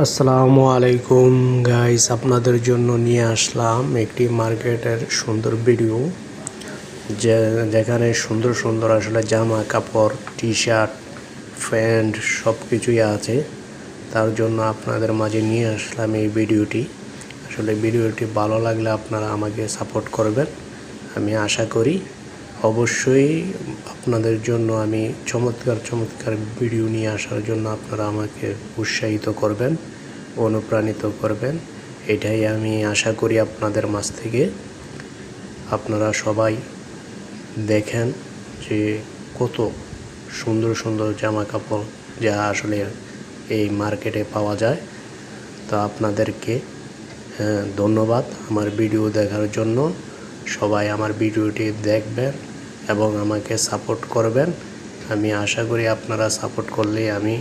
আসসালামু আলাইকুম গাইস, আপনাদের জন্য নিয়ে আসলাম একটি মার্কেটের সুন্দর ভিডিও যেখানে সুন্দর সুন্দর আসলে জামা কাপড়, টি শার্ট, প্যান্ট সব কিছুই আছে। তার জন্য আপনাদের মাঝে নিয়ে আসলাম এই ভিডিওটি। আসলে ভিডিওটি ভালো লাগলে আপনারা আমাকে সাপোর্ট করবেন, আমি আশা করি। অবশ্যই আপনাদের জন্য আমি চমৎকার চমৎকার ভিডিও নিয়ে আসার জন্য আপনারা আমাকে উৎসাহিত করবেন, অনুপ্রাণিত করবেন, এটাই আমি আশা করি আপনাদের মাঝ থেকে। আপনারা সবাই দেখেন যে কত সুন্দর সুন্দর জামা কাপড় যা আসলে এই মার্কেটে পাওয়া যায়। তো আপনাদেরকে ধন্যবাদ আমার ভিডিও দেখার জন্য। সবাই আমার ভিডিওটি দেখবেন এবং আমাকে সাপোর্ট করবেন। আমি আশা করি আপনারা সাপোর্ট করলেই আমি